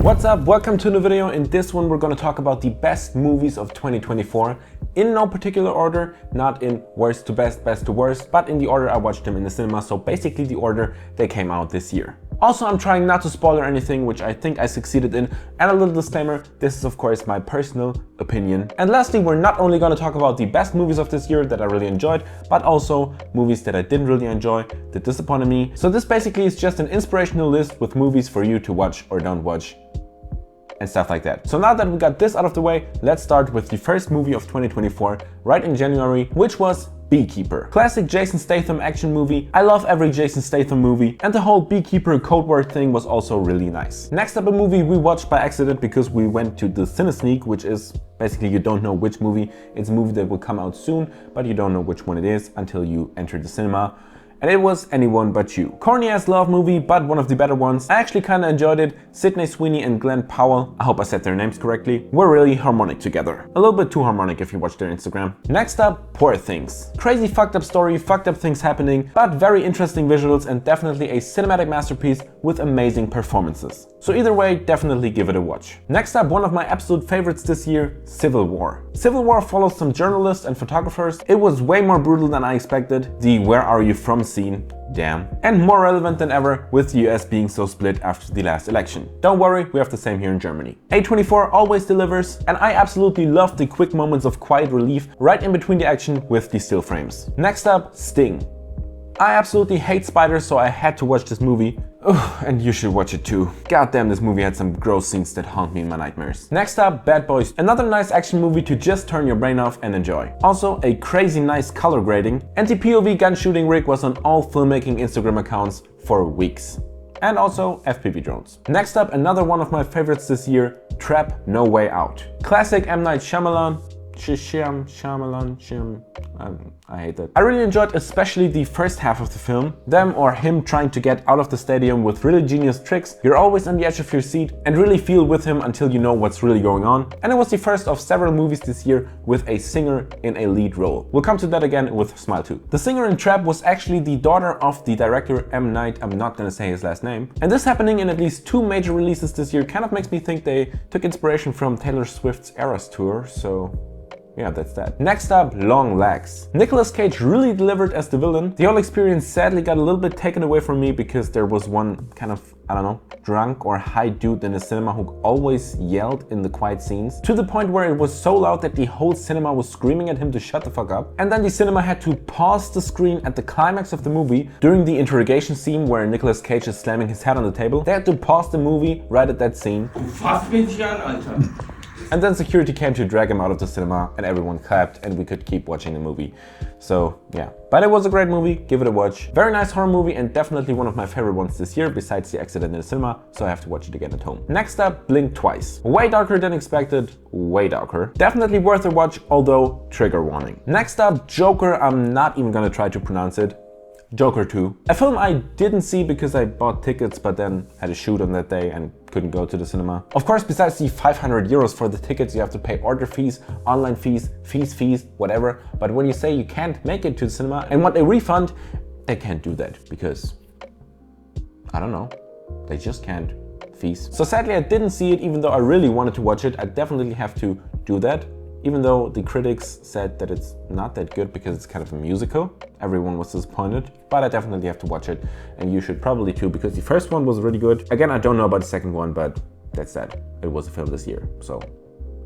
What's up? Welcome to the video. In this one we're going to talk about the best movies of 2024 in no particular order, not in worst to best, best to worst, but in the order I watched them in the cinema, so basically the order they came out this year. Also, I'm trying not to spoil anything, which I think I succeeded in, and a little disclaimer, this is of course my personal opinion. And lastly, we're not only going to talk about the best movies of this year that I really enjoyed, but also movies that I didn't really enjoy, that disappointed me. So this basically is just an inspirational list with movies for you to watch or don't watch and stuff like that. So now that we got this out of the way, let's start with the first movie of 2024, right in January, which was Beekeeper. Classic Jason Statham action movie. I love every Jason Statham movie, and the whole Beekeeper code word thing was also really nice. Next up, a movie we watched by accident because we went to the Cinesneak, which is basically you don't know which movie. It's a movie that will come out soon, but you don't know which one it is until you enter the cinema. And it was Anyone But You. Corny ass love movie, but one of the better ones. I actually kinda enjoyed it. Sydney Sweeney and Glenn Powell, I hope I said their names correctly, were really harmonic together. A little bit too harmonic if you watch their Instagram. Next up, Poor Things. Crazy fucked up story, fucked up things happening, but very interesting visuals and definitely a cinematic masterpiece with amazing performances. So either way, definitely give it a watch. Next up, one of my absolute favorites this year, Civil War. Civil War follows some journalists and photographers. It was way more brutal than I expected. The where are you from scene, damn. And more relevant than ever with the US being so split after the last election. Don't worry, we have the same here in Germany. A24 always delivers, and I absolutely love the quick moments of quiet relief right in between the action with the still frames. Next up, Sting. I absolutely hate spiders, so I had to watch this movie. Ugh, and you should watch it too. God damn, this movie had some gross scenes that haunt me in my nightmares. Next up, Bad Boys. Another nice action movie to just turn your brain off and enjoy. Also, a crazy nice color grading. And the POV gun shooting rig was on all filmmaking Instagram accounts for weeks. And also FPV drones. Next up, another one of my favorites this year, Trap No Way Out. Classic M. Night Shyamalan. I hate that. I really enjoyed especially the first half of the film. Them or him trying to get out of the stadium with really genius tricks. You're always on the edge of your seat and really feel with him until you know what's really going on. And it was the first of several movies this year with a singer in a lead role. We'll come to that again with Smile 2. The singer in Trap was actually the daughter of the director M. Night, I'm not gonna say his last name. And this happening in at least 2 major releases this year kind of makes me think they took inspiration from Taylor Swift's Eras Tour, so yeah, that's that. Next up, Long Legs. Nicolas Cage really delivered as the villain. The whole experience sadly got a little bit taken away from me because there was one kind of, I don't know, drunk or high dude in the cinema who always yelled in the quiet scenes to the point where it was so loud that the whole cinema was screaming at him to shut the fuck up. And then the cinema had to pause the screen at the climax of the movie during the interrogation scene where Nicolas Cage is slamming his head on the table. They had to pause the movie right at that scene. And then security came to drag him out of the cinema and everyone clapped and we could keep watching the movie. So yeah, but it was a great movie, give it a watch. Very nice horror movie and definitely one of my favorite ones this year besides the accident in the cinema, so I have to watch it again at home. Next up, Blink Twice. Way darker than expected, way darker. Definitely worth a watch, although trigger warning. Next up, Joker, I'm not even gonna try to pronounce it. Joker 2. A film I didn't see because I bought tickets but then had a shoot on that day and couldn't go to the cinema. Of course, besides the 500 euros for the tickets, you have to pay order fees, online fees, whatever. But when you say you can't make it to the cinema and want a refund, they can't do that because, I don't know, they just can't. Fees. So sadly I didn't see it even though I really wanted to watch it. I definitely have to do that. Even though the critics said that it's not that good because it's kind of a musical. Everyone was disappointed, but I definitely have to watch it. And you should probably too, because the first one was really good. Again, I don't know about the second one, but that's that. It was a film this year, so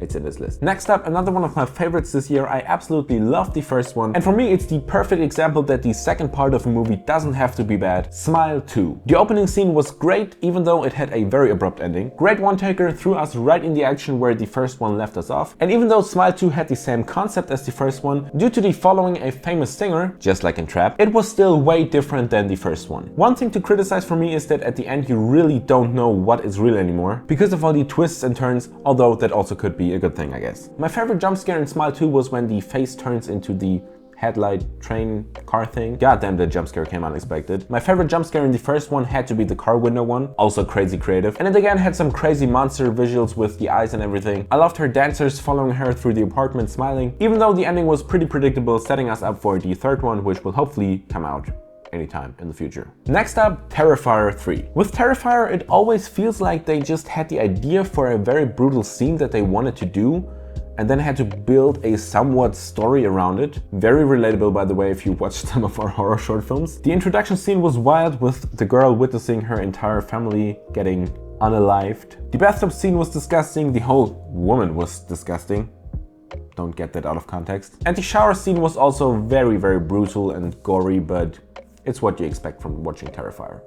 it's in this list. Next up, another one of my favorites this year. I absolutely loved the first one. And for me, it's the perfect example that the second part of a movie doesn't have to be bad. Smile 2. The opening scene was great, even though it had a very abrupt ending. Great one-taker, threw us right in the action where the first one left us off. And even though Smile 2 had the same concept as the first one, due to the following a famous singer, just like in Trap, it was still way different than the first one. One thing to criticize for me is that at the end you really don't know what is real anymore because of all the twists and turns, although that also could be a good thing, I guess. My favorite jump scare in Smile 2 was when the face turns into the headlight train car thing. God damn, that jump scare came unexpected. My favorite jump scare in the first one had to be the car window one. Also crazy creative. And it again had some crazy monster visuals with the eyes and everything. I loved her dancers following her through the apartment smiling, even though the ending was pretty predictable, setting us up for the third one, which will hopefully come out anytime in the future. Next up, Terrifier 3. With Terrifier, it always feels like they just had the idea for a very brutal scene that they wanted to do, and then had to build a somewhat story around it. Very relatable, by the way, if you watched some of our horror short films. The introduction scene was wild, with the girl witnessing her entire family getting unalived. The bathtub scene was disgusting, the whole woman was disgusting. Don't get that out of context. And the shower scene was also very, very brutal and gory, but it's what you expect from watching Terrifier.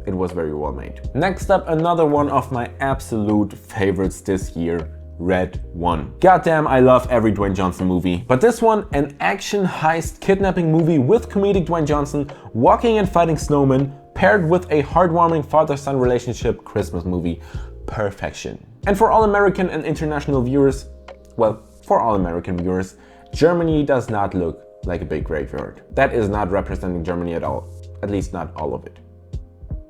It was very well made. Next up, another one of my absolute favorites this year, Red 1. Goddamn, I love every Dwayne Johnson movie. But this one, an action heist kidnapping movie with comedic Dwayne Johnson walking and fighting snowmen, paired with a heartwarming father-son relationship Christmas movie. Perfection. And for all American and international viewers, well, for all American viewers, Germany does not look like a big graveyard. That is not representing Germany at all. At least not all of it.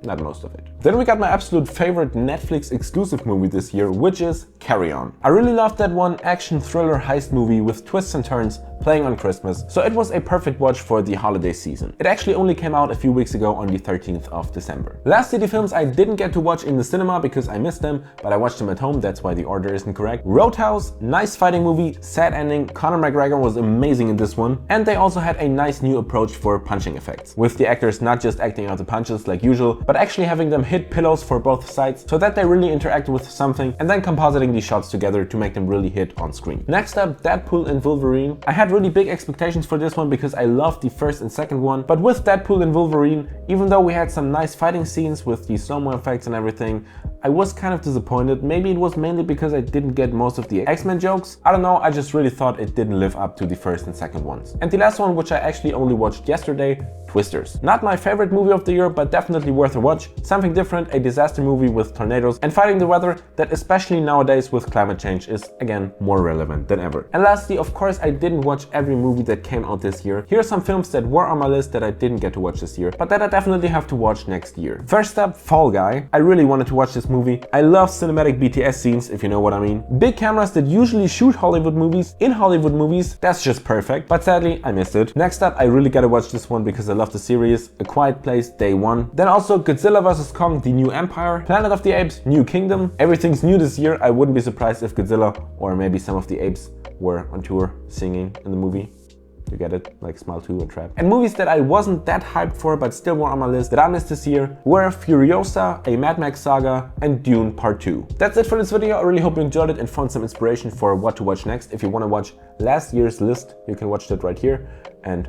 Not most of it. Then we got my absolute favorite Netflix exclusive movie this year, which is Carry On. I really loved that one, action thriller heist movie with twists and turns, playing on Christmas, so it was a perfect watch for the holiday season. It actually only came out a few weeks ago on the 13th of December. Lastly, the films I didn't get to watch in the cinema because I missed them, but I watched them at home, that's why the order isn't correct. Roadhouse, nice fighting movie, sad ending, Conor McGregor was amazing in this one, and they also had a nice new approach for punching effects, with the actors not just acting out the punches like usual, but actually having them hit pillows for both sides so that they really interacted with something, and then compositing these shots together to make them really hit on screen. Next up, Deadpool and Wolverine. I had really big expectations for this one because I loved the first and second one, but with Deadpool and Wolverine, even though we had some nice fighting scenes with the slow-mo effects and everything, I was kind of disappointed. Maybe it was mainly because I didn't get most of the X-Men jokes. I don't know, I just really thought it didn't live up to the first and second ones. And the last one, which I actually only watched yesterday, Twisters. Not my favorite movie of the year, but definitely worth a watch. Something different, a disaster movie with tornadoes and fighting the weather that, especially nowadays with climate change, is again more relevant than ever. And lastly, of course, I didn't watch every movie that came out this year. Here are some films that were on my list that I didn't get to watch this year, but that I definitely have to watch next year. First up, Fall Guy. I really wanted to watch this movie. I love cinematic BTS scenes, if you know what I mean. Big cameras that usually shoot Hollywood movies in Hollywood movies, that's just perfect. But sadly, I missed it. Next up, I really gotta watch this one because I love the series. A Quiet Place, Day 1. Then also Godzilla vs. Kong, The New Empire. Planet of the Apes, New Kingdom. Everything's new this year. I wouldn't be surprised if Godzilla or maybe some of the apes were on tour singing in the movie. You get it? Like Smile 2 and Trap. And movies that I wasn't that hyped for but still were on my list that I missed this year were Furiosa, a Mad Max saga, and Dune Part 2. That's it for this video. I really hope you enjoyed it and found some inspiration for what to watch next. If you want to watch last year's list, you can watch that right here. And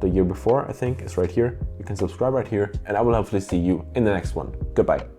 the year before, I think, is right here. You can subscribe right here, and I will hopefully see you in the next one. Goodbye.